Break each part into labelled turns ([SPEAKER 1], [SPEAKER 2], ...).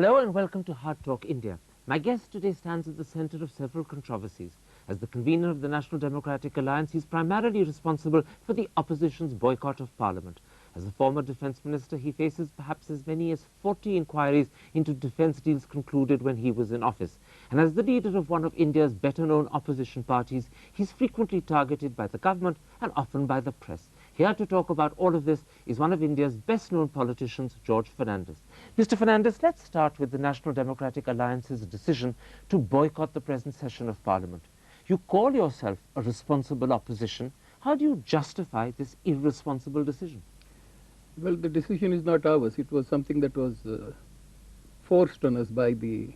[SPEAKER 1] Hello and welcome to Hardtalk India. My guest today stands at the centre of several controversies. As the convener of the National Democratic Alliance, he is primarily responsible for the opposition's boycott of Parliament. As a former defence minister, he faces perhaps as many as 40 inquiries into defence deals concluded when he was in office. And as the leader of one of India's better-known opposition parties, he's frequently targeted by the government and often by the press. Here to talk about all of this is one of India's best-known politicians, George Fernandes. Mr. Fernandes, let's start with the National Democratic Alliance's decision to boycott the present session of Parliament. You call yourself a responsible opposition. How do you justify this irresponsible decision?
[SPEAKER 2] Well, the decision is not ours. It was something that was forced on us by the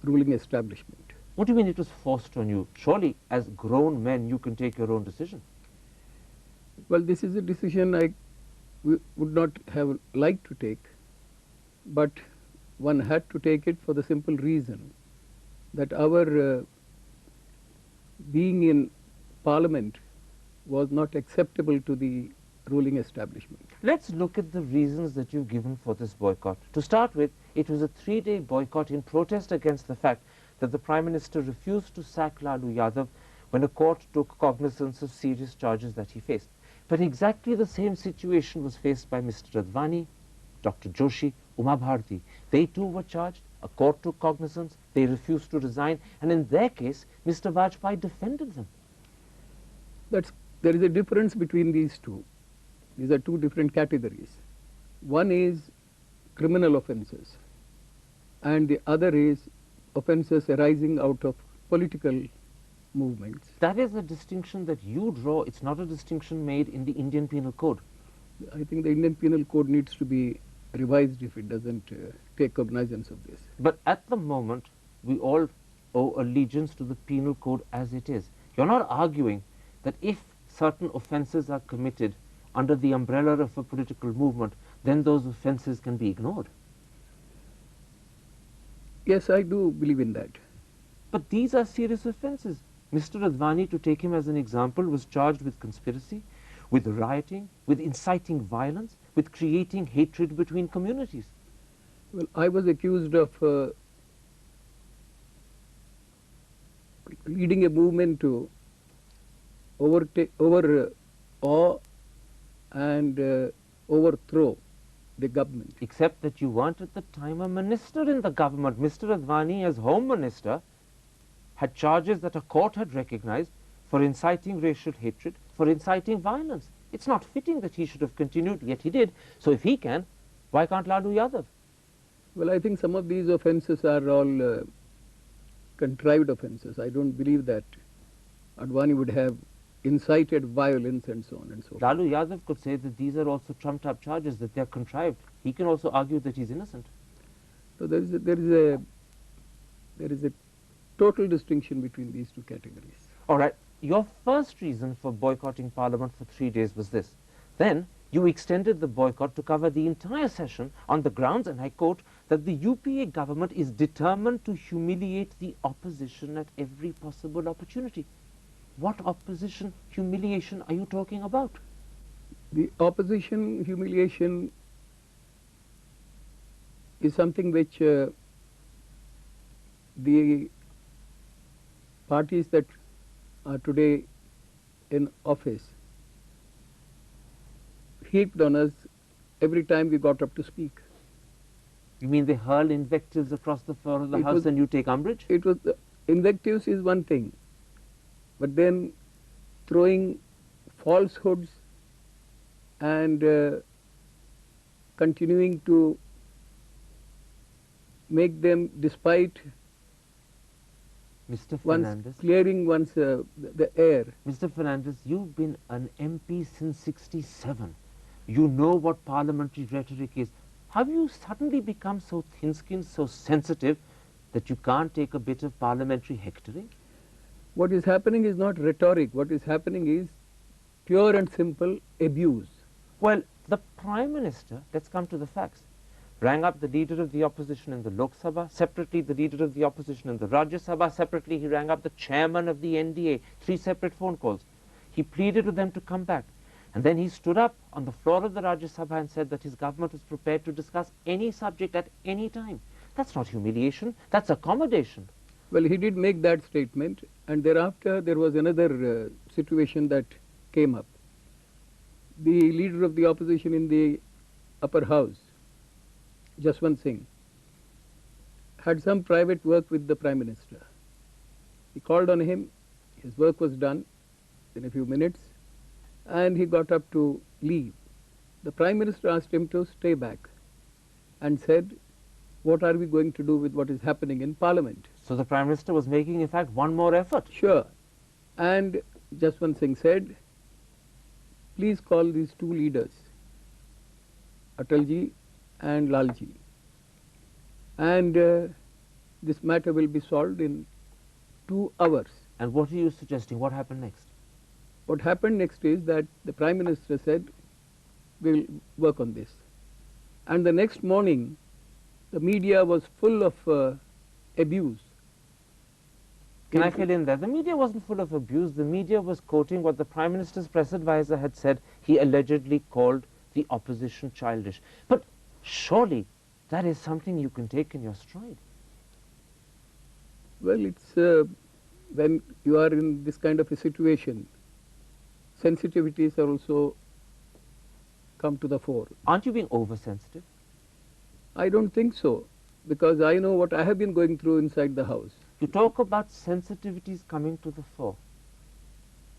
[SPEAKER 2] ruling establishment.
[SPEAKER 1] What do you mean it was forced on you? Surely, as grown men, you can take your own decision.
[SPEAKER 2] Well, this is a decision I would not have liked to take, but one had to take it for the simple reason that our being in Parliament was not acceptable to the ruling establishment.
[SPEAKER 1] Let's look at the reasons that you've given for this boycott. To start with, it was a 3-day boycott in protest against the fact that the Prime Minister refused to sack Lalu Yadav when a court took cognizance of serious charges that he faced. But exactly the same situation was faced by Mr. Advani, Dr. Joshi, Uma Bharti. They too were charged, a court took cognizance, they refused to resign, and in their case, Mr. Vajpayee defended them.
[SPEAKER 2] There is a difference between these two. These are two different categories. One is criminal offences, and the other is offences arising out of political movements.
[SPEAKER 1] That is a distinction that you draw. It's not a distinction made in the Indian Penal Code.
[SPEAKER 2] I think the Indian Penal Code needs to be revised if it doesn't take cognizance of this.
[SPEAKER 1] But at the moment, we all owe allegiance to the Penal Code as it is. You're not arguing that if certain offences are committed under the umbrella of a political movement, then those offences can be ignored.
[SPEAKER 2] Yes, I do believe in that.
[SPEAKER 1] But these are serious offences. Mr. Advani, to take him as an example, was charged with conspiracy, with rioting, with inciting violence, with creating hatred between communities.
[SPEAKER 2] Well, I was accused of leading a movement to overawe and overthrow the government.
[SPEAKER 1] Except that you weren't at the time a minister in the government. Mr. Advani, as Home Minister, had charges that a court had recognized for inciting racial hatred, for inciting violence. It's not fitting that he should have continued, yet he did. So if he can, why can't Lalu Yadav?
[SPEAKER 2] Well, I think some of these offences are all contrived offences. I don't believe that Advani would have incited violence and so on and so forth.
[SPEAKER 1] Lalu Yadav could say that these are also trumped-up charges, that they're contrived. He can also argue that he's innocent.
[SPEAKER 2] So there is a total distinction between these two categories.
[SPEAKER 1] All right. Your first reason for boycotting Parliament for 3 days was this. Then you extended the boycott to cover the entire session on the grounds, and I quote, that the UPA government is determined to humiliate the opposition at every possible opportunity. What opposition humiliation are you talking about?
[SPEAKER 2] The opposition humiliation is something which the parties that are today in office heaped on us every time we got up to speak.
[SPEAKER 1] You mean they hurl invectives across the floor of the House and you take umbrage?
[SPEAKER 2] It was invectives is one thing, but then throwing falsehoods and continuing to make them, despite
[SPEAKER 1] Mr.
[SPEAKER 2] one's
[SPEAKER 1] Fernandes,
[SPEAKER 2] clearing one's the air.
[SPEAKER 1] Mr. Fernandes, you've been an MP since '67. You know what parliamentary rhetoric is. Have you suddenly become so thin-skinned, so sensitive, that you can't take a bit of parliamentary hectoring?
[SPEAKER 2] What is happening is not rhetoric. What is happening is pure and simple abuse.
[SPEAKER 1] Well, the Prime Minister, let's come to the facts, rang up the leader of the opposition in the Lok Sabha, separately the leader of the opposition in the Rajya Sabha, separately he rang up the chairman of the NDA, 3 separate phone calls. He pleaded with them to come back. And then he stood up on the floor of the Rajya Sabha and said that his government was prepared to discuss any subject at any time. That's not humiliation, that's accommodation.
[SPEAKER 2] Well, he did make that statement, and thereafter there was another situation that came up. The leader of the opposition in the upper house, Jaswant Singh, had some private work with the Prime Minister. He called on him, his work was done in a few minutes, and he got up to leave. The Prime Minister asked him to stay back and said, what are we going to do with what is happening in Parliament?
[SPEAKER 1] So the Prime Minister was making, in fact, one more effort.
[SPEAKER 2] Sure. And Jaswant Singh said, please call these two leaders, Atalji and Lalji, and this matter will be solved in 2 hours.
[SPEAKER 1] And what are you suggesting? What happened next?
[SPEAKER 2] What happened next is that the Prime Minister said, we'll work on this. And the next morning, the media was full of abuse.
[SPEAKER 1] Can I fill in there? The media wasn't full of abuse. The media was quoting what the Prime Minister's press advisor had said he allegedly called the opposition childish. But surely that is something you can take in your stride.
[SPEAKER 2] Well, it's when you are in this kind of a situation, sensitivities are also come to the fore.
[SPEAKER 1] Aren't you being oversensitive?
[SPEAKER 2] I don't think so, because I know what I have been going through inside the house.
[SPEAKER 1] You talk about sensitivities coming to the fore.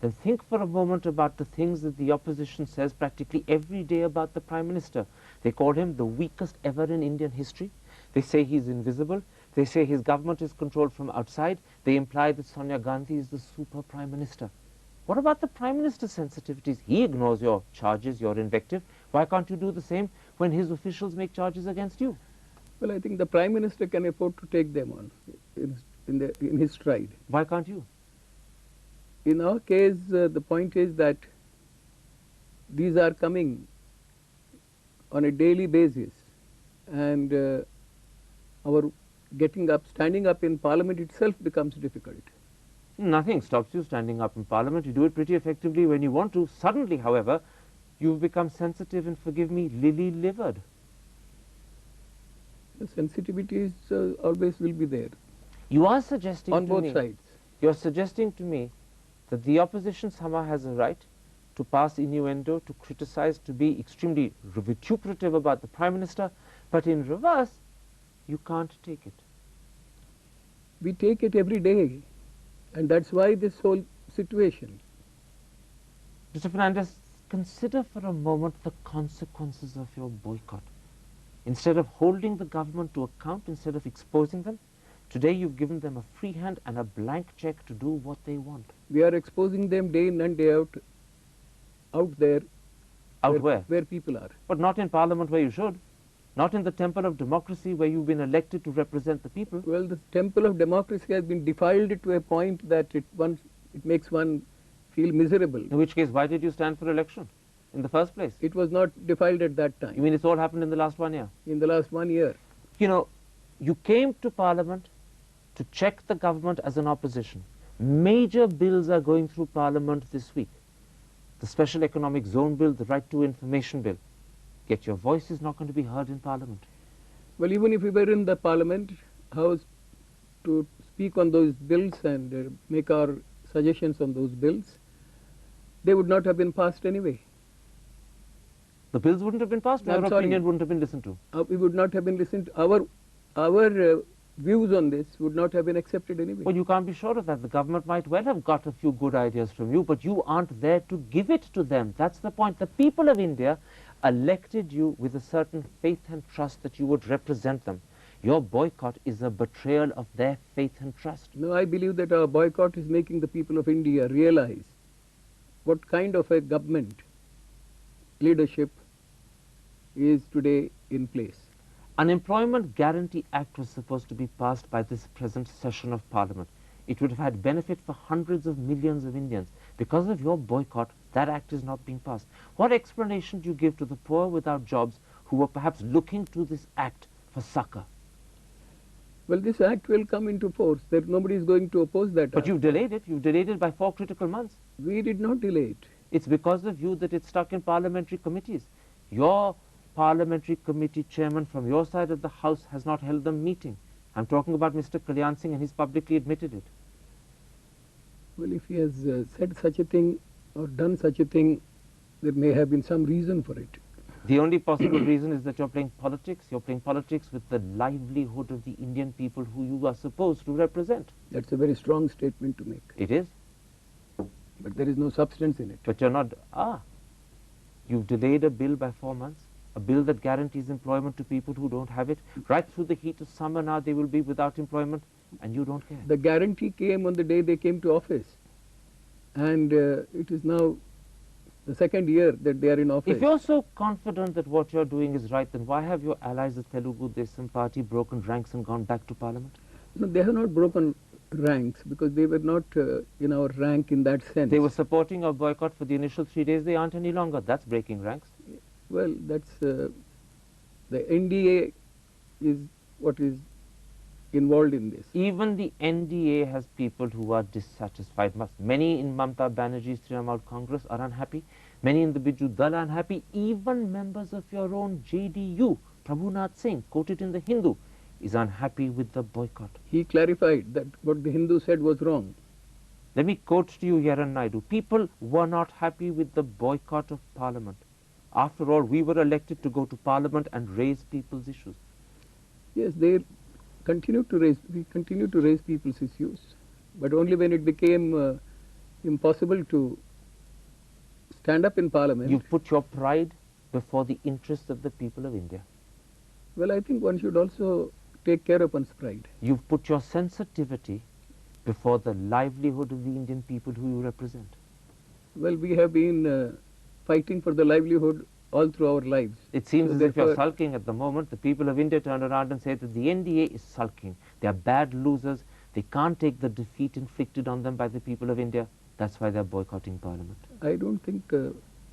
[SPEAKER 1] Then think for a moment about the things that the opposition says practically every day about the Prime Minister. They call him the weakest ever in Indian history. They say he's invisible. They say his government is controlled from outside. They imply that Sonia Gandhi is the super Prime Minister. What about the Prime Minister's sensitivities? He ignores your charges, your invective. Why can't you do the same when his officials make charges against you?
[SPEAKER 2] Well, I think the Prime Minister can afford to take them on in his stride.
[SPEAKER 1] Why can't you?
[SPEAKER 2] In our case, the point is that these are coming on a daily basis, and our standing up in Parliament itself becomes difficult.
[SPEAKER 1] Nothing stops you standing up in Parliament. You do it pretty effectively when you want to. Suddenly, however, you've become sensitive and, forgive me, lily-livered.
[SPEAKER 2] The sensitivities always will be there.
[SPEAKER 1] You are suggesting
[SPEAKER 2] on
[SPEAKER 1] to
[SPEAKER 2] both
[SPEAKER 1] me,
[SPEAKER 2] sides.
[SPEAKER 1] You're suggesting to me that the opposition somehow has a right to pass innuendo, to criticize, to be extremely vituperative about the Prime Minister, but in reverse, you can't take it.
[SPEAKER 2] We take it every day, and that's why this whole situation.
[SPEAKER 1] Mr. Fernandes, consider for a moment the consequences of your boycott. Instead of holding the government to account, instead of exposing them, today you've given them a free hand and a blank check to do what they want.
[SPEAKER 2] We are exposing them day in and day out there.
[SPEAKER 1] Out where?
[SPEAKER 2] Where people are.
[SPEAKER 1] But not in Parliament where you should. Not in the temple of democracy where you've been elected to represent the people.
[SPEAKER 2] Well, the temple of democracy has been defiled to a point that it makes one feel miserable.
[SPEAKER 1] In which case, why did you stand for election in the first place?
[SPEAKER 2] It was not defiled at that time.
[SPEAKER 1] You mean it's all happened in the last 1 year?
[SPEAKER 2] In the last 1 year.
[SPEAKER 1] You know, you came to Parliament to check the government as an opposition. Major bills are going through Parliament this week. The Special Economic Zone Bill, the Right to Information Bill. Yet your voice is not going to be heard in Parliament.
[SPEAKER 2] Well, even if we were in the Parliament House to speak on those bills and make our suggestions on those bills, they would not have been passed anyway.
[SPEAKER 1] The bills wouldn't have been passed, your opinion wouldn't have been listened to.
[SPEAKER 2] We would not have been listened to. Our views on this would not have been accepted anyway.
[SPEAKER 1] Well, you can't be sure of that. The government might well have got a few good ideas from you, but you aren't there to give it to them. That's the point. The people of India elected you with a certain faith and trust that you would represent them. Your boycott is a betrayal of their faith and trust.
[SPEAKER 2] No, I believe that our boycott is making the people of India realize what kind of a government leadership is today in place.
[SPEAKER 1] Unemployment Guarantee Act was supposed to be passed by this present session of Parliament. It would have had benefit for hundreds of millions of Indians. Because of your boycott, that act is not being passed. What explanation do you give to the poor without jobs who were perhaps looking to this act for succor?
[SPEAKER 2] Well, this act will come into force. Nobody is going to oppose that
[SPEAKER 1] But
[SPEAKER 2] act.
[SPEAKER 1] you've delayed it. You've delayed it by 4 critical months.
[SPEAKER 2] We did not delay it.
[SPEAKER 1] It's because of you that it's stuck in parliamentary committees. Your parliamentary committee chairman from your side of the House has not held a meeting. I'm talking about Mr. Kalyan Singh, and he's publicly admitted it.
[SPEAKER 2] Well, if he has said such a thing or done such a thing, there may have been some reason for it.
[SPEAKER 1] The only possible reason is that you're playing politics. You're playing politics with the livelihood of the Indian people who you are supposed to represent.
[SPEAKER 2] That's a very strong statement to make.
[SPEAKER 1] It is.
[SPEAKER 2] But there is no substance in it.
[SPEAKER 1] But you're not. You've delayed a bill by 4 months, a bill that guarantees employment to people who don't have it. Right through the heat of summer now they will be without employment, and you don't care.
[SPEAKER 2] The guarantee came on the day they came to office. And it is now the second year that they are in office.
[SPEAKER 1] If you're so confident that what you're doing is right, then why have your allies, the Telugu Desam Party, broken ranks and gone back to Parliament?
[SPEAKER 2] No, they have not broken ranks because they were not in our rank in that sense.
[SPEAKER 1] They were supporting our boycott for the initial 3 days. They aren't any longer. That's breaking ranks.
[SPEAKER 2] Well, that's the NDA is what is involved in this.
[SPEAKER 1] Even the NDA has people who are dissatisfied. Many in Mamata Banerjee's Trinamool Congress are unhappy. Many in the Biju Dal are unhappy. Even members of your own JDU, Prabhunath Singh, quoted in the Hindu, is unhappy with the boycott.
[SPEAKER 2] He clarified that what the Hindu said was wrong.
[SPEAKER 1] Let me quote to you Yaran Naidu. People were not happy with the boycott of Parliament. After all, we were elected to go to Parliament and raise people's issues.
[SPEAKER 2] Yes, we continue to raise people's issues, but only when it became impossible to stand up in Parliament.
[SPEAKER 1] You put your pride before the interests of the people of India.
[SPEAKER 2] Well, I think one should also take care of one's pride.
[SPEAKER 1] You've put your sensitivity before the livelihood of the Indian people who you represent.
[SPEAKER 2] Well, we have been fighting for the livelihood all through our lives.
[SPEAKER 1] It seems
[SPEAKER 2] So
[SPEAKER 1] as if you're
[SPEAKER 2] therefore-
[SPEAKER 1] sulking at the moment. The people of India turn around and say that the NDA is sulking. They are bad losers. They can't take the defeat inflicted on them by the people of India. That's why they're boycotting Parliament.
[SPEAKER 2] I don't think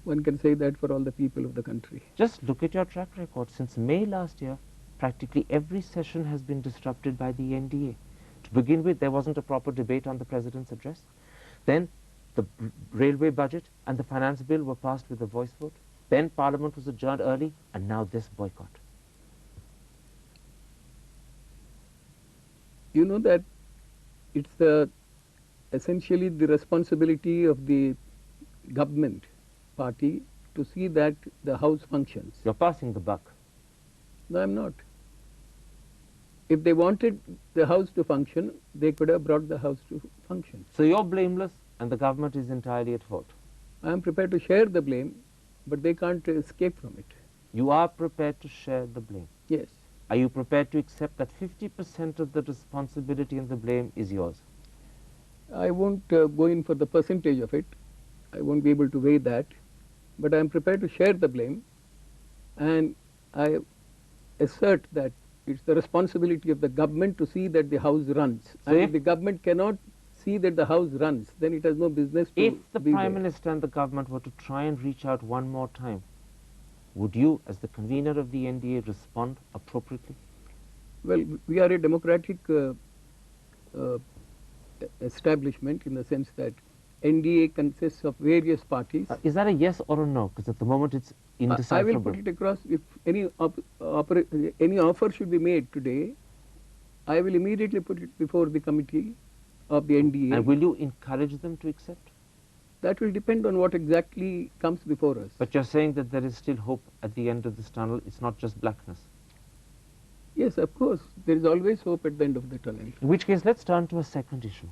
[SPEAKER 2] one can say that for all the people of the country.
[SPEAKER 1] Just look at your track record. Since May last year, practically every session has been disrupted by the NDA. To begin with, there wasn't a proper debate on the President's address. Then the railway budget and the finance bill were passed with a voice vote. Then Parliament was adjourned early, and now this boycott.
[SPEAKER 2] You know that it's essentially the responsibility of the government party to see that the House functions.
[SPEAKER 1] You're passing the buck.
[SPEAKER 2] No, I'm not. If they wanted the House to function, they could have brought the House to function.
[SPEAKER 1] So you're blameless, and the government is entirely at fault.
[SPEAKER 2] I am prepared to share the blame, but they can't escape from it.
[SPEAKER 1] You are prepared to share the blame.
[SPEAKER 2] Yes.
[SPEAKER 1] Are you prepared to accept that 50% of the responsibility and the blame is yours?
[SPEAKER 2] I won't go in for the percentage of it. I won't be able to weigh that. But I am prepared to share the blame, and I assert that it's the responsibility of the government to see that the House runs.
[SPEAKER 1] So
[SPEAKER 2] And
[SPEAKER 1] if
[SPEAKER 2] if the government cannot see that the House runs, then it has no business to
[SPEAKER 1] If the
[SPEAKER 2] be
[SPEAKER 1] Prime
[SPEAKER 2] there.
[SPEAKER 1] Minister and the government were to try and reach out one more time, would you, as the convener of the NDA, respond appropriately?
[SPEAKER 2] Well, we are a democratic establishment in the sense that NDA consists of various parties.
[SPEAKER 1] Is that a yes or a no? Because at the moment it's
[SPEAKER 2] I will
[SPEAKER 1] indecipherable.
[SPEAKER 2] put it across. If any offer should be made today, I will immediately put it before the committee of the NDA.
[SPEAKER 1] And will you encourage them to accept?
[SPEAKER 2] That will depend on what exactly comes before us.
[SPEAKER 1] But you're saying that there is still hope at the end of this tunnel. It's not just blackness.
[SPEAKER 2] Yes, of course, there is always hope at the end of the tunnel.
[SPEAKER 1] In which case, let's turn to a second issue.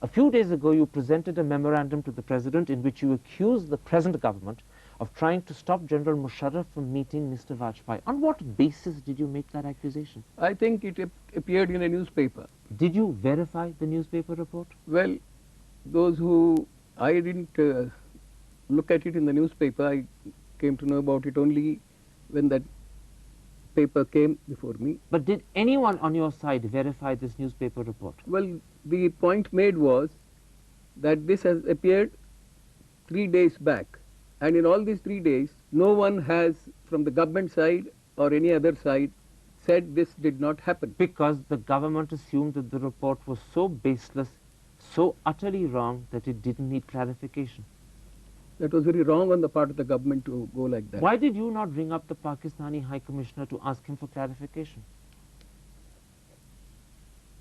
[SPEAKER 1] A few days ago, you presented a memorandum to the President in which you accused the present government of trying to stop General Musharraf from meeting Mr. Vajpayee. On what basis did you make that accusation?
[SPEAKER 2] I think it appeared in a newspaper.
[SPEAKER 1] Did you verify the newspaper report?
[SPEAKER 2] Well, those who I didn't look at it in the newspaper, I came to know about it only when that paper came before me.
[SPEAKER 1] But did anyone on your side verify this newspaper report?
[SPEAKER 2] Well, the point made was that this has appeared 3 days back, and in all these 3 days, no one has, from the government side or any other side, said this did not happen.
[SPEAKER 1] Because the government assumed that the report was so baseless, so utterly wrong, that it didn't need clarification.
[SPEAKER 2] That was very wrong on the part of the government to go like that.
[SPEAKER 1] Why did you not ring up the Pakistani High Commissioner to ask him for clarification?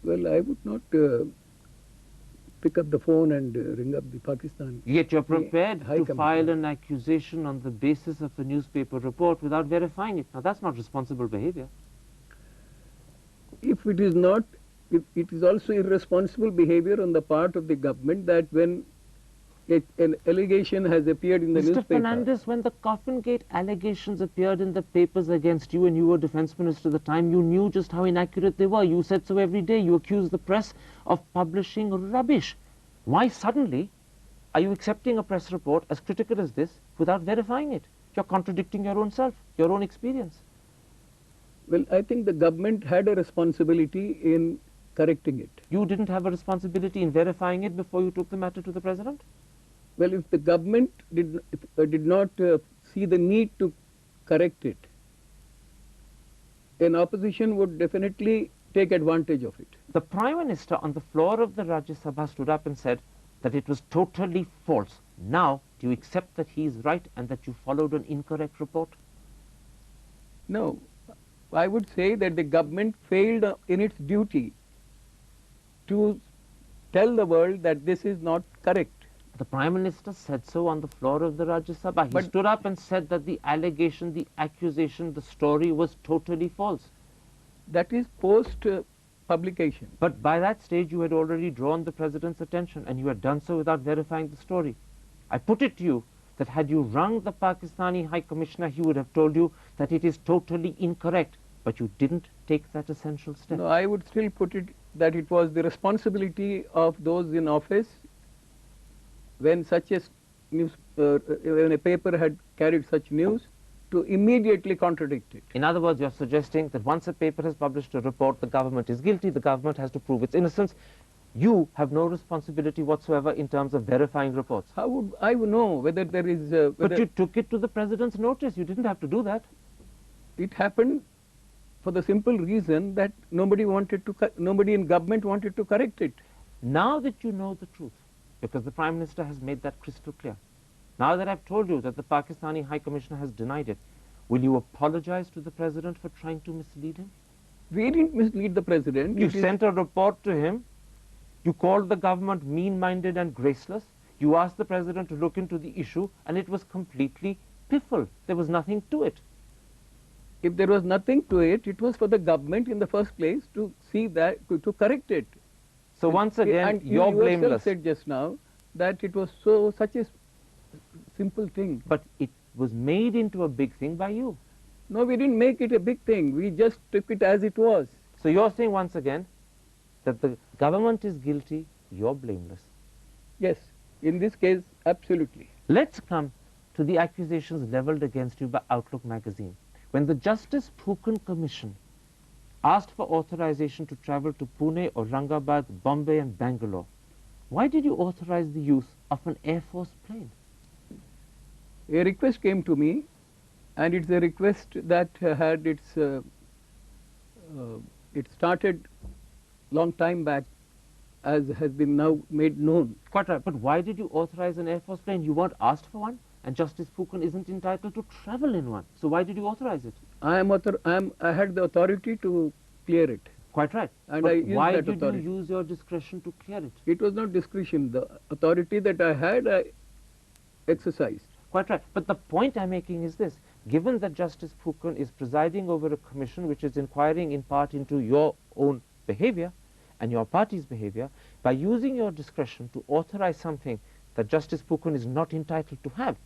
[SPEAKER 2] Well, I would not pick up the phone and ring up the Pakistan.
[SPEAKER 1] Yet you're prepared
[SPEAKER 2] High
[SPEAKER 1] to
[SPEAKER 2] Commissioner.
[SPEAKER 1] file an accusation on the basis of a newspaper report without verifying it. Now, that's not responsible behavior.
[SPEAKER 2] If it is not, it is also irresponsible behavior on the part of the government that when an allegation has appeared in the
[SPEAKER 1] Mr.
[SPEAKER 2] newspaper.
[SPEAKER 1] Fernandes, when the Coffin Gate allegations appeared in the papers against you and you were defense minister at the time, you knew just how inaccurate they were. You said so every day. You accused the press of publishing rubbish. Why suddenly are you accepting a press report as critical as this without verifying it? You're contradicting your own self, your own experience.
[SPEAKER 2] Well, I think the government had a responsibility in correcting it.
[SPEAKER 1] You didn't have a responsibility in verifying it before you took the matter to the president?
[SPEAKER 2] Well, if the government did not see the need to correct it, an opposition would definitely take advantage of it.
[SPEAKER 1] The Prime Minister on the floor of the Rajya Sabha stood up and said that it was totally false. Now, do you accept that he is right and that you followed an incorrect report?
[SPEAKER 2] No, I would say that the government failed in its duty to tell the world that this is not correct.
[SPEAKER 1] The Prime Minister said so on the floor of the Rajya Sabha. He stood up and said that the allegation, the accusation, the story was totally false.
[SPEAKER 2] That is post publication.
[SPEAKER 1] But by that stage, you had already drawn the President's attention and you had done so without verifying the story. I put it to you that had you rung the Pakistani High Commissioner, he would have told you that it is totally incorrect. But you didn't take that essential step.
[SPEAKER 2] No, I would still put it that it was the responsibility of those in office when such a news, when a paper had carried such news, to immediately contradict it.
[SPEAKER 1] In other words, you're suggesting that once a paper has published a report, the government is guilty, the government has to prove its innocence. You have no responsibility whatsoever in terms of verifying reports.
[SPEAKER 2] How would I know whether there is...
[SPEAKER 1] But you took it to the President's notice. You didn't have to do that.
[SPEAKER 2] It happened for the simple reason that nobody in government wanted to correct it.
[SPEAKER 1] Now that you know the truth, because the Prime Minister has made that crystal clear, now that I've told you that the Pakistani High Commissioner has denied it, will you apologize to the President for trying to mislead him?
[SPEAKER 2] We didn't mislead the President.
[SPEAKER 1] You sent a report to him. You called the government mean-minded and graceless. You asked the President to look into the issue, and it was completely piffle. There was nothing to it.
[SPEAKER 2] If there was nothing to it, it was for the government in the first place to see that, to correct it.
[SPEAKER 1] So once again, you're
[SPEAKER 2] you
[SPEAKER 1] blameless.
[SPEAKER 2] yourself said just now that it was such a simple thing.
[SPEAKER 1] But it was made into a big thing by you.
[SPEAKER 2] No, we didn't make it a big thing. We just took it as it was.
[SPEAKER 1] So you're saying once again that the government is guilty, you're blameless.
[SPEAKER 2] Yes, in this case, absolutely.
[SPEAKER 1] Let's come to the accusations leveled against you by Outlook magazine. When the Justice Phukan Commission asked for authorization to travel to Pune, Aurangabad, Bombay and Bangalore, why did you authorize the use of an Air Force plane?
[SPEAKER 2] A request came to me, and it's a request that had it started long time back, as has been now made known.
[SPEAKER 1] Quite right, but why did you authorize an Air Force plane? You weren't asked for one, and Justice Phukan isn't entitled to travel in one. So why did you authorize it?
[SPEAKER 2] I had the authority to clear it.
[SPEAKER 1] Quite right.
[SPEAKER 2] And
[SPEAKER 1] but
[SPEAKER 2] I used
[SPEAKER 1] why
[SPEAKER 2] that
[SPEAKER 1] did
[SPEAKER 2] authority.
[SPEAKER 1] you use your discretion to clear it?
[SPEAKER 2] It was not discretion. The authority that I had, I exercised.
[SPEAKER 1] Quite right. But the point I'm making is this. Given that Justice Phukan is presiding over a commission which is inquiring in part into your own behavior and your party's behavior, by using your discretion to authorize something that Justice Phukan is not entitled to have,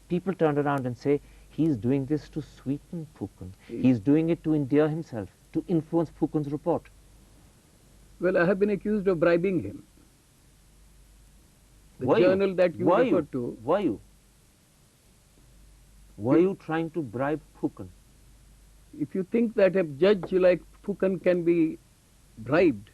[SPEAKER 1] people turned around and say, he's doing this to sweeten Phukan. He's doing it to endear himself, to influence Phukan's report.
[SPEAKER 2] Well, I have been accused of bribing him. The
[SPEAKER 1] Were
[SPEAKER 2] journal
[SPEAKER 1] you?
[SPEAKER 2] that you
[SPEAKER 1] Were
[SPEAKER 2] referred
[SPEAKER 1] you?
[SPEAKER 2] to.
[SPEAKER 1] Were you? Were you trying to bribe Phukan?
[SPEAKER 2] If you think that a judge like Phukan can be bribed,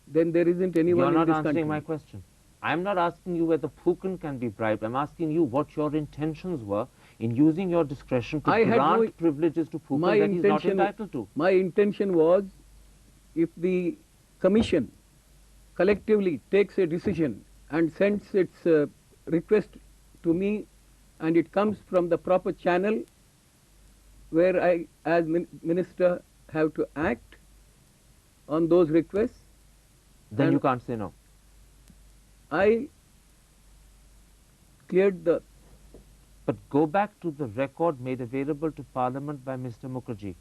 [SPEAKER 2] then there isn't anyone
[SPEAKER 1] You're
[SPEAKER 2] in
[SPEAKER 1] not
[SPEAKER 2] this
[SPEAKER 1] answering
[SPEAKER 2] country.
[SPEAKER 1] my question. I'm not asking you whether Phukan can be bribed. I'm asking you what your intentions were in using your discretion to grant privileges to Phukan that he's not entitled to.
[SPEAKER 2] My intention was, if the commission collectively takes a decision and sends its request to me, and it comes from the proper channel where I, as minister, have to act on those requests.
[SPEAKER 1] Then
[SPEAKER 2] and
[SPEAKER 1] you can't say no.
[SPEAKER 2] I cleared the.
[SPEAKER 1] But go back to the record made available to Parliament by Mr. Mukherjee.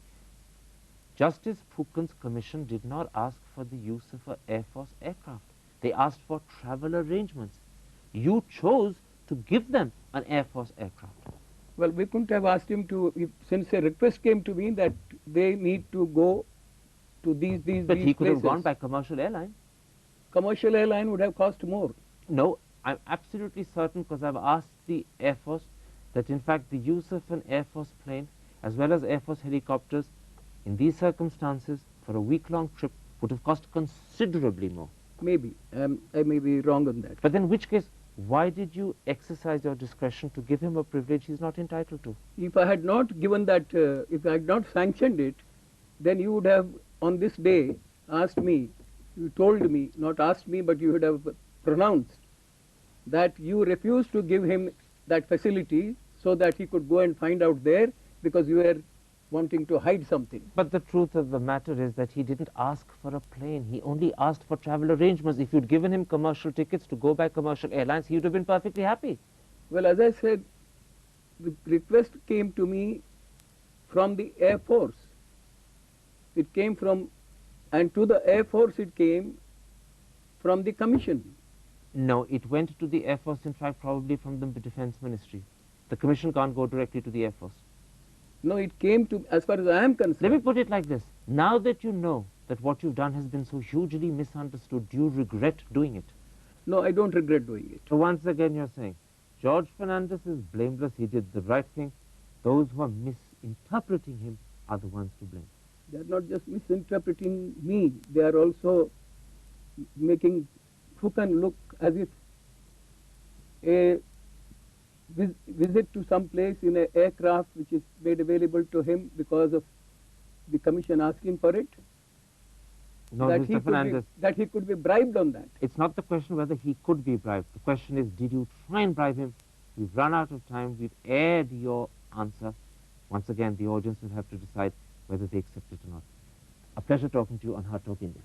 [SPEAKER 1] Justice Phukan's commission did not ask for the use of an Air Force aircraft. They asked for travel arrangements. You chose to give them an Air Force aircraft.
[SPEAKER 2] Well, we couldn't have asked him to, since a request came to me that they need to go to these
[SPEAKER 1] But he could
[SPEAKER 2] places.
[SPEAKER 1] have gone by commercial airline.
[SPEAKER 2] Commercial airline would have cost more.
[SPEAKER 1] No, I'm absolutely certain, because I've asked the Air Force, that in fact the use of an Air Force plane as well as Air Force helicopters in these circumstances for a week-long trip would have cost considerably more.
[SPEAKER 2] Maybe. I may be wrong on that.
[SPEAKER 1] But in which case, why did you exercise your discretion to give him a privilege he's not entitled to?
[SPEAKER 2] If I had not given that, if I had not sanctioned it, then you would have, on this day, asked me, you told me, not asked me, but you would have pronounced that you refused to give him that facility so that he could go and find out there because you were wanting to hide something.
[SPEAKER 1] But the truth of the matter is that he didn't ask for a plane. He only asked for travel arrangements. If you'd given him commercial tickets to go by commercial airlines, he would have been perfectly happy.
[SPEAKER 2] Well, as I said, the request came to me from the Air Force. It came from, and to the Air Force it came from the Commission.
[SPEAKER 1] No, it went to the Air Force, in fact, probably from the Defense Ministry. The Commission can't go directly to the Air Force.
[SPEAKER 2] No, it came to, as far as I am concerned.
[SPEAKER 1] Let me put it like this. Now that you know that what you've done has been so hugely misunderstood, do you regret doing it?
[SPEAKER 2] No, I don't regret doing it.
[SPEAKER 1] So once again you're saying, George Fernandes is blameless, he did the right thing. Those who are misinterpreting him are the ones to blame.
[SPEAKER 2] They are not just misinterpreting me, they are also making Phukan look as if a visit to some place in an aircraft which is made available to him because of the Commission asking for it,
[SPEAKER 1] No,
[SPEAKER 2] that
[SPEAKER 1] Mr. Fernandes,
[SPEAKER 2] he could be bribed on that.
[SPEAKER 1] it's not the question whether he could be bribed. The question is, did you try and bribe him? We've run out of time. We've aired your answer. Once again, the audience will have to decide whether they accept it or not. A pleasure talking to you on Hardtalk India.